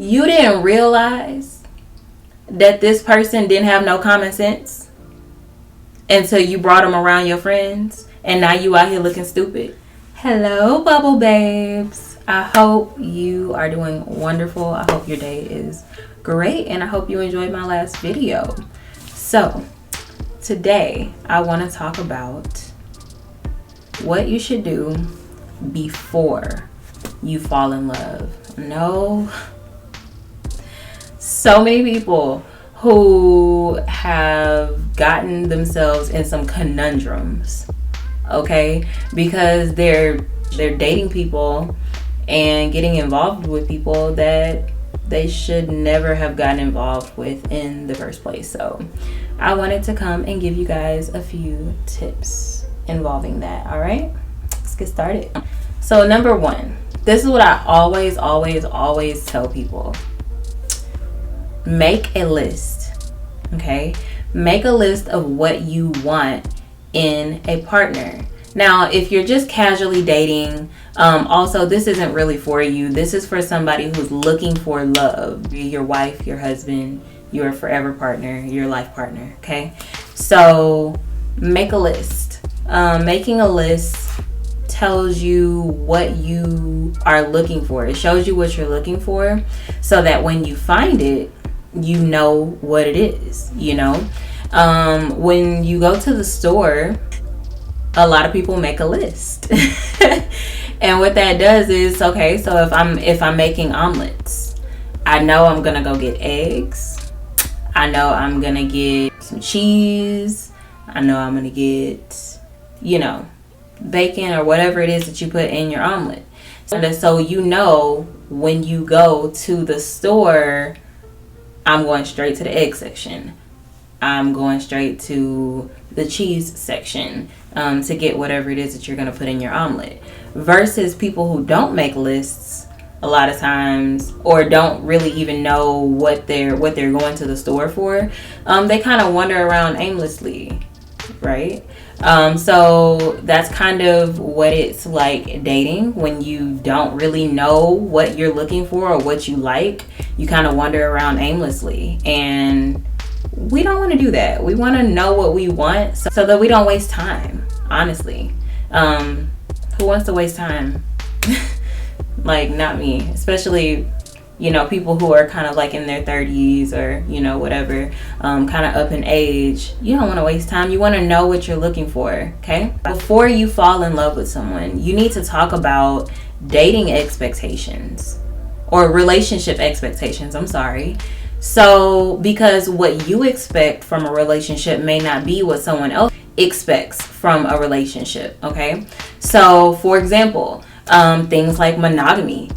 you didn't realize that this person didn't have no common sense until you brought them around your friends, and now you out here looking stupid. Hello, bubble babes. I hope you are doing wonderful. I hope your day is great, and I hope you enjoyed my last video. So today I want to talk about what you should do before you fall in love. No, so many people who have gotten themselves in some conundrums, okay, because they're dating people and getting involved with people that they should never have gotten involved with in the first place. So I wanted to come and give you guys a few tips involving that. All right, let's get started. So number one, this is what I always tell people. Make a list, okay? Make a list of what you want in a partner. Now, if you're just casually dating, also this isn't really for you. This is for somebody who's looking for love. Your wife, your husband, your forever partner, your life partner, okay? So make a list. Making a list tells you what you are looking for. It shows you what you're looking for so that when you find it, you know what it is, you know? When you go to the store, a lot of people make a list. And what that does is, okay, so if I'm making omelets, I know I'm gonna go get eggs. I know I'm gonna get some cheese. I know I'm gonna get, you know, bacon or whatever it is that you put in your omelet. So you know when you go to the store, I'm going straight to the egg section. I'm going straight to the cheese section to get whatever it is that you're going to put in your omelet. Versus people who don't make lists a lot of times, or don't really even know what they're going to the store for. They kind of wander around aimlessly, right? So that's kind of what it's like dating when you don't really know what you're looking for or what you like. You kind of wander around aimlessly, and we don't want to do that. We want to know what we want so that we don't waste time, honestly. Who wants to waste time? Like, not me, especially, you know, people who are kind of like in their 30s or, you know, whatever, kind of up in age. You don't want to waste time. You want to know what you're looking for, okay? Before you fall in love with someone, you need to talk about dating expectations or relationship expectations. I'm sorry. So, because what you expect from a relationship may not be what someone else expects from a relationship, okay? So, for example, things like monogamy.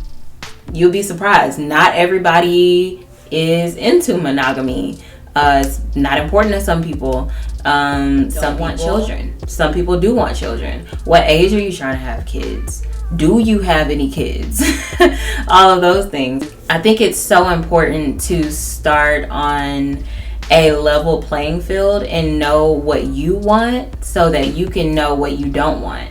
You'll be surprised. Not everybody is into monogamy. It's not important to some people. Some want children. Some people do want children. What age are you trying to have kids? Do you have any kids? All of those things. I think it's so important to start on a level playing field and know what you want so that you can know what you don't want.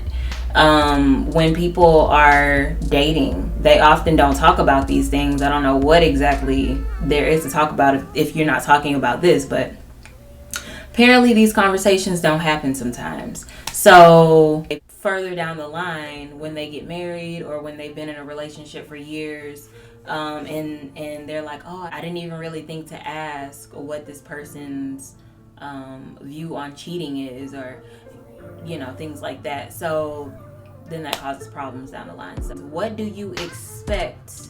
When people are dating, they often don't talk about these things. I don't know what exactly there is to talk about if you're not talking about this, but apparently these conversations don't happen sometimes. So further down the line, when they get married or when they've been in a relationship for years, and they're like, oh, I didn't even really think to ask what this person's view on cheating is, or, you know, things like that. So then that causes problems down the line. So what do you expect,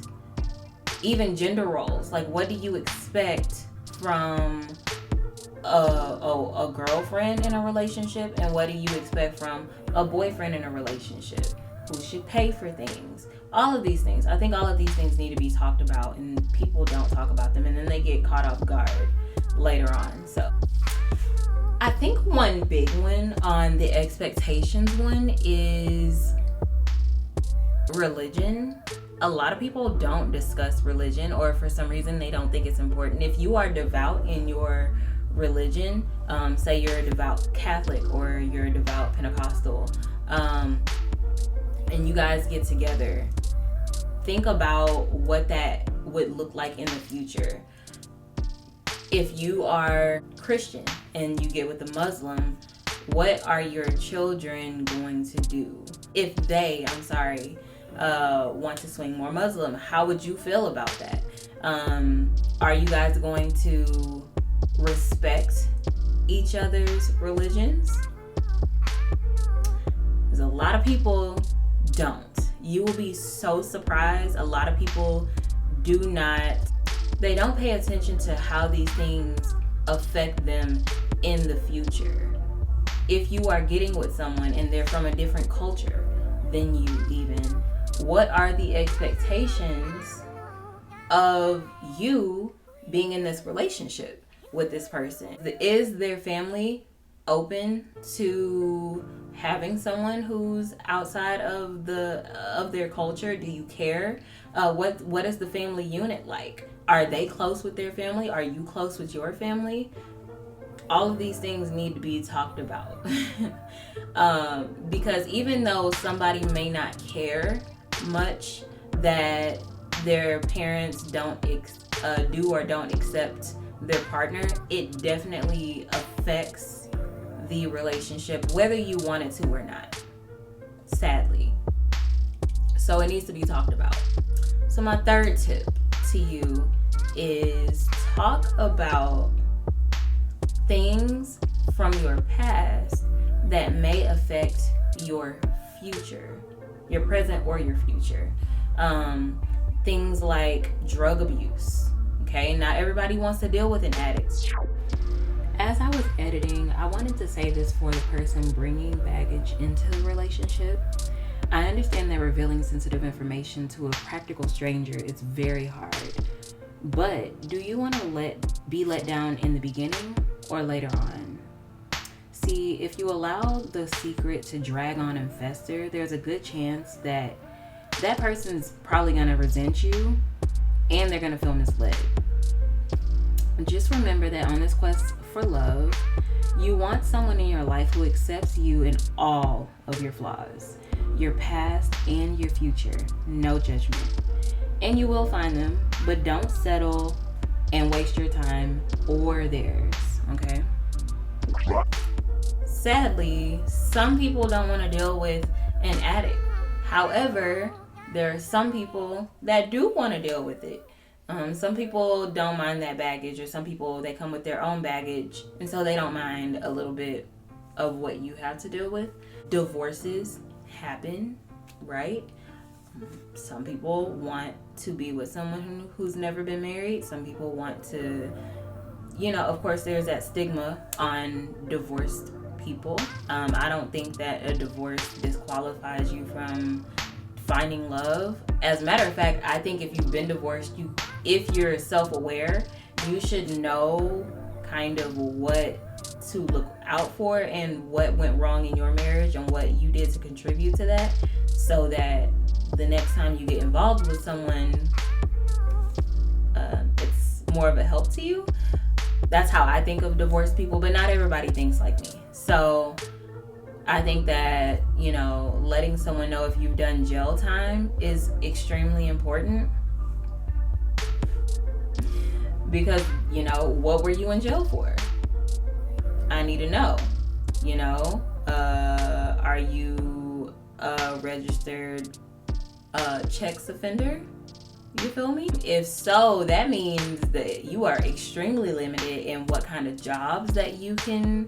even gender roles, like what do you expect from a girlfriend in a relationship, and what do you expect from a boyfriend in a relationship? Who should pay for things? All of these things. I think all of these things need to be talked about, and people don't talk about them, and then they get caught off guard later on. So I think one big one on the expectations one is religion. A lot of people don't discuss religion, or for some reason they don't think it's important. If you are devout in your religion, say you're a devout Catholic or you're a devout Pentecostal, and you guys get together, think about what that would look like in the future. If you are Christian and you get with a Muslim, what are your children going to do? If they, want to swing more Muslim, how would you feel about that? Are you guys going to respect each other's religions? Because a lot of people don't. You will be so surprised. A lot of people they don't pay attention to how these things affect them in the future. If you are getting with someone and they're from a different culture than you even, what are the expectations of you being in this relationship with this person? Is their family open to having someone who's outside of their culture? Do you care? What is the family unit like? Are they close with their family? Are you close with your family? All of these things need to be talked about. Because even though somebody may not care much that their parents don't do or don't accept their partner, it definitely affects the relationship, whether you want it to or not, sadly. So it needs to be talked about. So my third tip to you is talk about things from your past that may affect your future, your present or your future. Things like drug abuse. Okay, not everybody wants to deal with an addict. As I was editing, I wanted to say this for the person bringing baggage into the relationship. I understand that revealing sensitive information to a practical stranger is very hard. But do you want to be let down in the beginning or later on? See, if you allow the secret to drag on and fester, there's a good chance that that person's probably going to resent you and they're going to feel misled. Just remember that on this quest for love, you want someone in your life who accepts you in all of your flaws, your past and your future. No judgment. And you will find them, but don't settle and waste your time or theirs, okay? Sadly, some people don't want to deal with an addict. However, there are some people that do want to deal with it. Some people don't mind that baggage, or some people, they come with their own baggage, and so they don't mind a little bit of what you have to deal with. Divorces happen, right? Some people want to be with someone who's never been married. Some people want to, of course, there's that stigma on divorced people. I don't think that a divorce disqualifies you from finding love. As a matter of fact, I think if you've been divorced, if you're self-aware, you should know kind of what to look out for and what went wrong in your marriage and what you did to contribute to that, so that the next time you get involved with someone, it's more of a help to you. That's how I think of divorced people, but not everybody thinks like me. So I think that, letting someone know if you've done jail time is extremely important. Because, what were you in jail for? I need to know. Are you a registered sex offender? You feel me? If so, that means that you are extremely limited in what kind of jobs that you can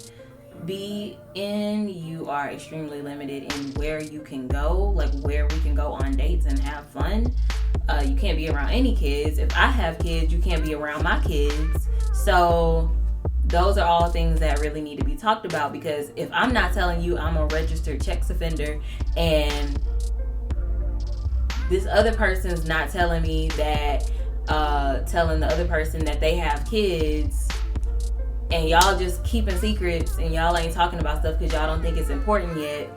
be in. You are extremely limited in where you can go, like where we can go on dates and have fun. You can't be around any kids. If I have kids, you can't be around my kids. So those are all things that really need to be talked about, because if I'm not telling you I'm a registered sex offender and this other person's not telling me that, telling the other person that they have kids, and y'all just keeping secrets and y'all ain't talking about stuff because y'all don't think it's important yet,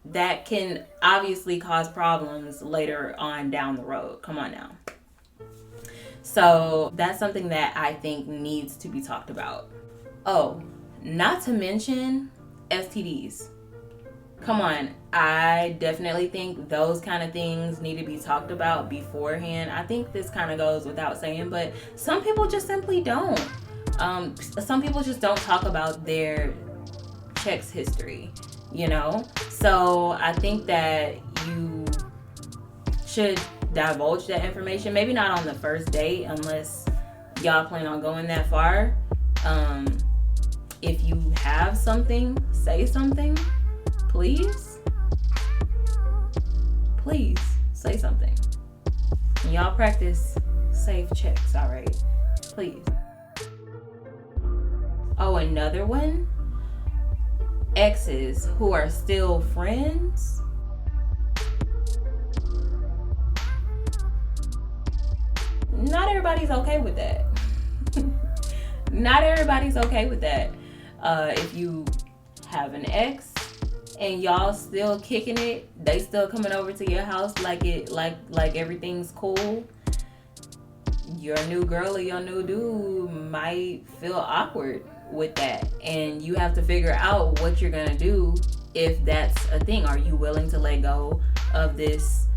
that can obviously cause problems later on down the road. Come on now. So that's something that I think needs to be talked about. Oh, not to mention STDs. Come on. I definitely think those kind of things need to be talked about beforehand. I think this kind of goes without saying, but some people just simply don't. Some people just don't talk about their checks history, you know? So I think that you should divulge that information. Maybe not on the first date unless y'all plan on going that far. If you have something, say something. Please say something. And y'all practice safe checks, alright? Please. Oh, another one. Exes who are still friends. Not everybody's okay with that. Not everybody's okay with that. If you have an ex and y'all still kicking it, they still coming over to your house like everything's cool, your new girl or your new dude might feel awkward with that, and you have to figure out what you're gonna do if that's a thing. Are you willing to let go of this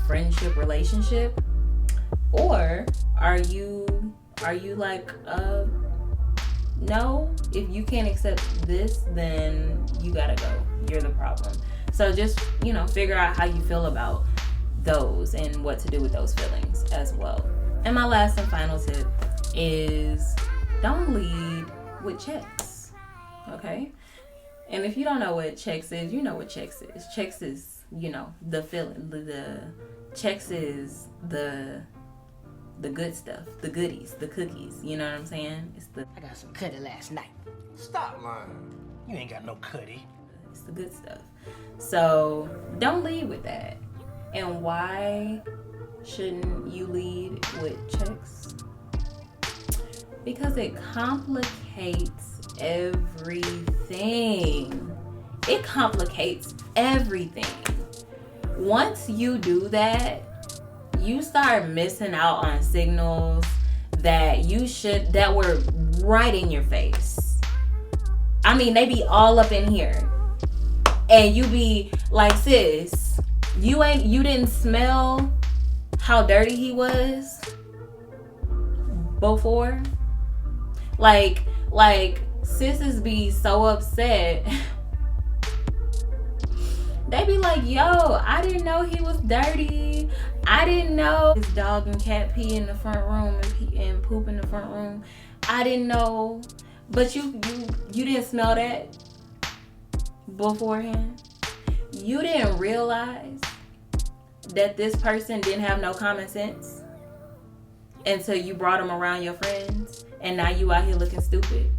friendship relationship, or are you like no, if you can't accept this, then you gotta go. You're the problem. So just, figure out how you feel about those and what to do with those feelings as well. And my last and final tip is don't lead with checks. Okay? And if you don't know what checks is, you know what checks is. Checks is, the feeling. The checks is the good stuff, the goodies, the cookies. You know what I'm saying? I got some cutty last night. Stop lying. You ain't got no cutty. It's the good stuff. So don't lead with that. And why shouldn't you lead with checks? Because it complicates everything. It complicates everything. Once you do that, you start missing out on signals that were right in your face. I mean, they be all up in here. And you be like, sis, you didn't smell how dirty he was before? Like sisters be so upset. They be like, yo, I didn't know he was dirty. I didn't know his dog and cat pee in the front room and poop in the front room. I didn't know. But you didn't smell that beforehand. You didn't realize that this person didn't have no common sense until you brought him around your friends, and now you out here looking stupid.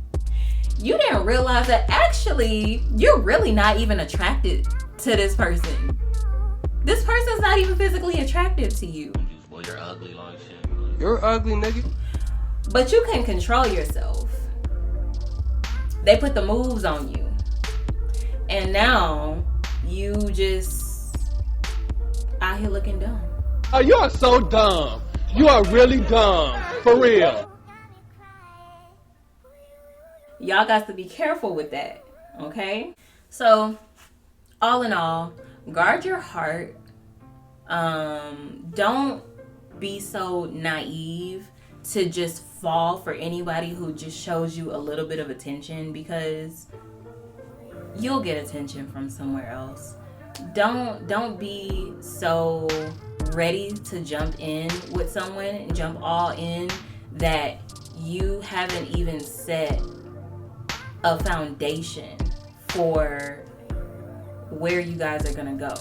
You didn't realize that actually you're really not even attracted to this person. This person's not even physically attractive to you. Well, you're ugly like shit. You're ugly, nigga. But you can control yourself. They put the moves on you. And now you just out here looking dumb. Oh, you are so dumb. You are really dumb. For real. Y'all got to be careful with that. Okay? So, all in all, guard your heart. Don't be so naive to just fall for anybody who just shows you a little bit of attention, because you'll get attention from somewhere else. Don't be so ready to jump in with someone and jump all in that you haven't even set a foundation for where you guys are gonna go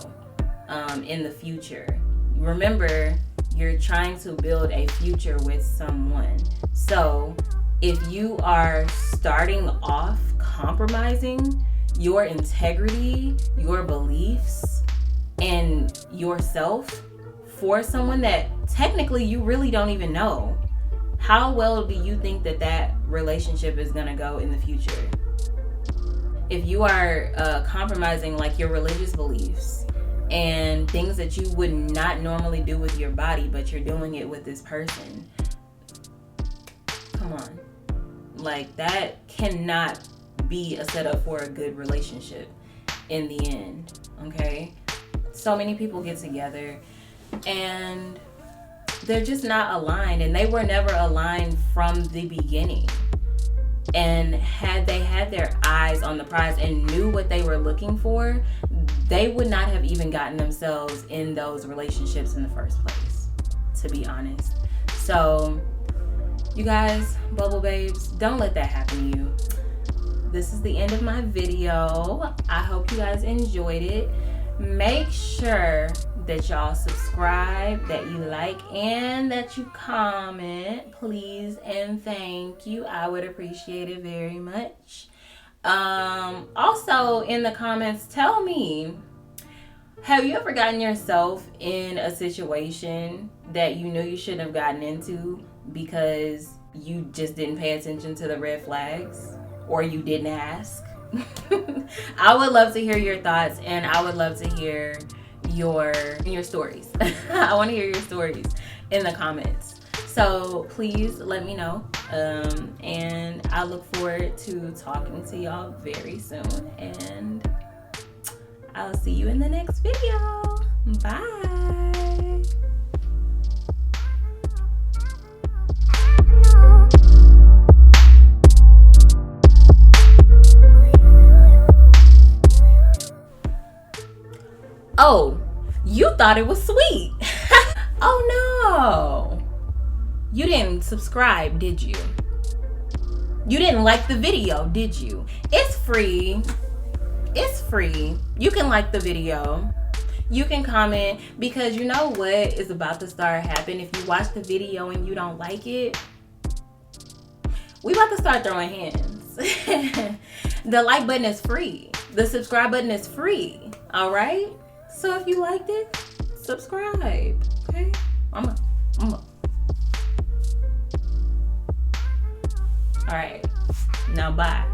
in the future. Remember, you're trying to build a future with someone. So if you are starting off compromising your integrity, your beliefs, and yourself for someone that technically you really don't even know, how well do you think that relationship is gonna go in the future? If you are compromising like your religious beliefs and things that you would not normally do with your body, but you're doing it with this person, come on. Like, that cannot be a setup for a good relationship. in the end. Okay, so many people get together and they're just not aligned, and they were never aligned from the beginning. And had they had their eyes on the prize and knew what they were looking for, they would not have even gotten themselves in those relationships in the first place, to be honest. So you guys, bubble babes, don't let that happen to you. This is the end of my video. I hope you guys enjoyed it. Make sure that y'all subscribe, that you like, and that you comment, please and thank you. I would appreciate it very much. Also in the comments, tell me, have you ever gotten yourself in a situation that you knew you shouldn't have gotten into because you just didn't pay attention to the red flags, or you didn't ask? I would love to hear your thoughts, and I would love to hear your stories. I want to hear your stories in the comments. So please let me know. And I look forward to talking to y'all very soon. And I'll see you in the next video. Bye. Oh, you thought it was sweet. Oh no. You didn't subscribe, did you? You didn't like the video, did you? It's free. It's free. You can like the video. You can comment, because you know what is about to start happening. If you watch the video and you don't like it, we about to start throwing hands. The like button is free. The subscribe button is free. All right? So if you liked it, subscribe. Okay? I'm a. All right. Now bye.